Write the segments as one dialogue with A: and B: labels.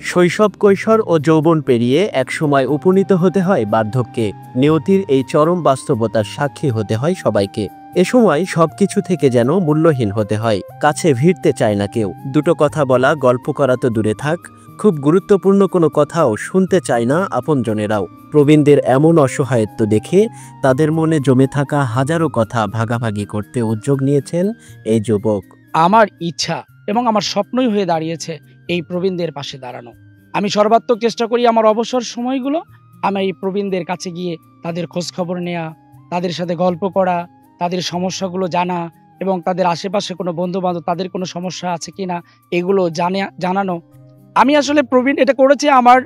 A: শৈশব, কৈশোর ও যৌবন পেরিয়ে একসময় উপনীত হতে হয় বার্ধক্যে। নিয়তির এই চরম বাস্তবতার সাক্ষী হতে হয় সবাইকে। এ সময় সবকিছু থেকে যেন মূল্যহীন হতে হয়, কাছে ভিড়তে চায় না কেউ। দুটো কথা বলা, গল্প করা তো দূরে থাক, খুব গুরুত্বপূর্ণ কোনো কথাও শুনতে চায় না আপনজনেরাও। প্রবীণদের এমন অসহায়ত্ব দেখে তাদের মনে জমে থাকা হাজারো কথা ভাগাভাগি করতে উদ্যোগ নিয়েছেন এই যুবক।
B: আমার ইচ্ছা এবং আমার স্বপ্নই হয়ে দাঁড়িয়েছে এই প্রবীণদের পাশে দাঁড়ানো। আমি সর্বাত্মক চেষ্টা করি আমার অবসর সময়গুলো আমি এই প্রবীণদের কাছে গিয়ে তাদের খোঁজ খবর নেওয়া, তাদের সাথে গল্প করা, তাদের সমস্যাগুলো জানা এবং তাদের আশেপাশে কোনো বন্ধু বান্ধব তাদের কোনো সমস্যা আছে কিনা এগুলো জানানো। আমি আসলে প্রবীণ এটা করেছি আমার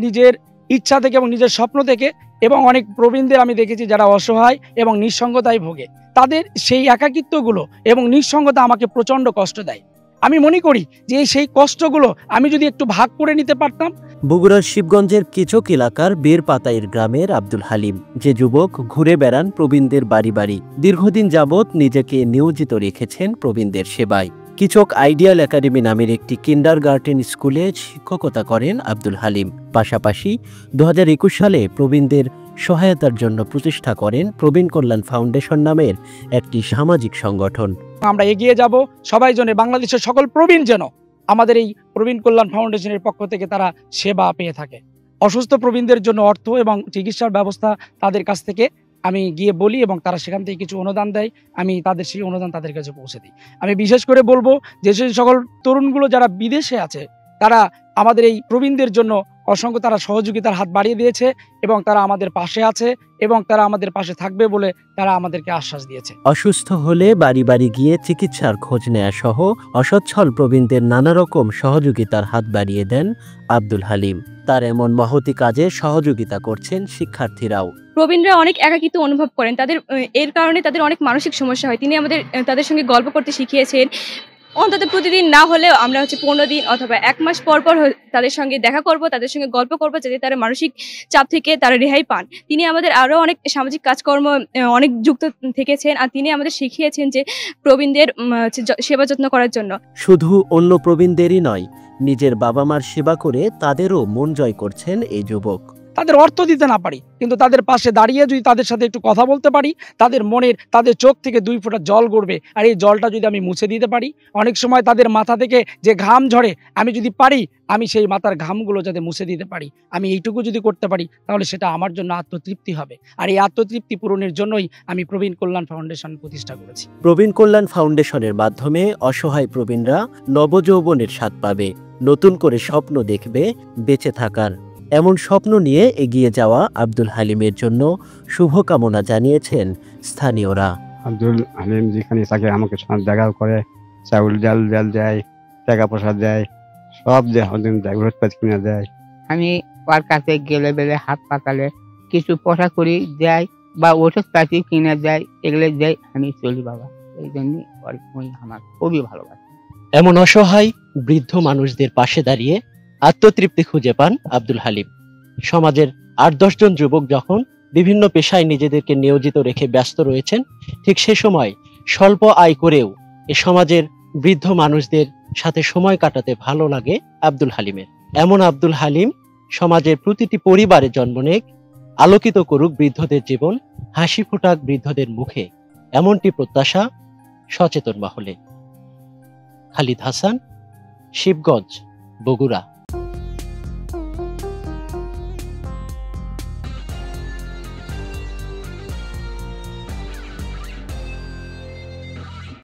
B: নিজের ইচ্ছা থেকে এবং নিজের স্বপ্ন থেকে। এবং অনেক প্রবীণদের আমি দেখেছি যারা অসহায় এবং নিঃসঙ্গতায় ভোগে, তাদের সেই একাকিত্বগুলো এবং নিঃসঙ্গতা আমাকে প্রচণ্ড কষ্ট দেয়। আমি মনে করি যে সেই কষ্টগুলো আমি যদি একটু ভাগ করে নিতে পারতাম।
A: বগুড়ার শিবগঞ্জের কিচক এলাকার বেরপাতাইর গ্রামের আব্দুল হালিম, যে যুবক ঘুরে বেড়ান প্রবীণদের বাড়ি বাড়ি, দীর্ঘদিন যাবৎ নিজেকে নিয়োজিত রেখেছেন প্রবীণদের সেবায়। কিচক আইডিয়াল একাডেমি নামের একটি কিন্ডারগার্টেন স্কুলে শিক্ষকতা করেন আব্দুল হালিম। পাশাপাশি 2021 সালে প্রবীণদের সহায়তার জন্য প্রতিষ্ঠা করেন প্রবীণ কল্যাণ ফাউন্ডেশন নামের একটি সামাজিক সংগঠন।
B: আমরা এগিয়ে যাব, সবাই জন্য বাংলাদেশের সকল প্রবীণ যেন আমাদের এই প্রবীণ কল্যাণ ফাউন্ডেশনের পক্ষ থেকে তারা সেবা পেয়ে থাকে। অসুস্থ প্রবীণদের জন্য অর্থ এবং চিকিৎসার ব্যবস্থা তাদের কাছ থেকে আমি গিয়ে বলি এবং তারা সেখান থেকে কিছু অনুদান দেয়, আমি তাদের সেই অনুদান তাদের কাছে পৌঁছে দিই। আমি বিশেষ করে বলবো যে সেই সকল তরুণগুলো যারা বিদেশে আছে তারা আমাদের এই প্রবীণদের জন্য অসংখ্য তারা সহযোগিতার হাত বাড়িয়ে দিয়েছে এবং তারা আমাদের পাশে আছে এবং তারা আমাদের পাশে থাকবে বলে তারা আমাদেরকে আশ্বাস দিয়েছে।
A: অসুস্থ হলে বাড়ি বাড়ি গিয়ে চিকিৎসার খোঁজ নেয়া সহ অসচ্ছল প্রবীণদের নানা রকম সহযোগিতার হাত বাড়িয়ে দেন আব্দুল হালিম। তার এমন মহতি কাজে সহযোগিতা করছেন শিক্ষার্থীরাও।
C: প্রবীণরা অনেক একাকিত্ব অনুভব করেন, এর কারণে তাদের অনেক মানসিক সমস্যা হয়। তিনি আমাদের তাদের সঙ্গে গল্প করতে শিখিয়েছেন। অন্তত প্রতিদিন না হলেও আমরা 15 দিন অথবা 1 মাস পর পর তাদের সঙ্গে দেখা করব, তাদের সঙ্গে গল্প করব, যাতে তারা মানসিক চাপ থেকে তারা রেহাই পান। তিনি আমাদের আরও অনেক সামাজিক কাজকর্ম অনেক যুক্ত থেকেছেন, আর তিনি আমাদের শিখিয়েছেন যে প্রবীণদের সেবা যত্ন করার জন্য।
A: শুধু অন্য প্রবীণদেরই নয়, নিজের বাবা মার সেবা করে তাদেরও মন জয় করছেন এই যুবক।
B: তাদের অর্থ দিতে না পারি, কিন্তু তাদের পাশে দাঁড়িয়ে যদি তাদের সাথে একটু কথা বলতে পারি, তাদের চোখ থেকে 2 ফোঁটা জল গড়বে, আর এই জলটা যদি আমি মুছে দিতে পারি, অনেক সময় তাদের মাথা থেকে যে ঘাম ঝরে, আমি যদি পারি আমি সেই মাথার ঘামগুলো যাতে মুছে দিতে পারি, আমি এইটুকু যদি করতে পারি, তাহলে সেটা আমার জন্য আত্মতৃপ্তি হবে। আর এই আত্মতৃপ্তি পূরণের জন্যই আমি প্রবীণ কল্যাণ ফাউন্ডেশন প্রতিষ্ঠা করেছি।
A: প্রবীণ কল্যাণ ফাউন্ডেশনের মাধ্যমে অসহায় প্রবীণরা নবযৌবনের স্বাদ পাবে, নতুন করে স্বপ্ন দেখবে বেঁচে থাকার। এমন স্বপ্ন নিয়ে এগিয়ে যাওয়া আব্দুল হালিমের জন্য শুভকামনা জানিয়েছেন স্থানীয়রা।
D: আব্দুল হালিম যেখানে থাকে আমাকে দেখাও করে, চাউল ডাল দেয়, টাকা পয়সা দেয়, সব দেয়, ওষুধ কিনে দেয়।
E: আমি ওর কাছে গেলে বেলে হাত পাতালে কিছু পয়সা করি দেয় বা ওষুধ পাতি কিনে দেয়, এগুলো দেয়, আমি চলি বাবা। এই জন্য আমার খুবই ভালোবাসে।
A: এমন অসহায় বৃদ্ধ মানুষদের পাশে দাঁড়িয়ে আত্মতৃপ্তি খুঁজে পান আব্দুল হালিম। সমাজের 8-10 জন যুবক যখন বিভিন্ন পেশায় নিজেদেরকে নিয়োজিত রেখে ব্যস্ত রয়েছেন, ঠিক সে সময় স্বল্প আয় করেও এ সমাজের বৃদ্ধ মানুষদের সাথে সময় কাটাতে ভালো লাগে আব্দুল হালিমের। এমন আব্দুল হালিম সমাজের প্রতিটি পরিবারে জন্ম নেক, আলোকিত করুক বৃদ্ধদের জীবন, হাসি ফোটাক বৃদ্ধদের মুখে, এমনটি প্রত্যাশা সচেতন মহলে। খালিদ হাসান, শিবগঞ্জ, বগুড়া।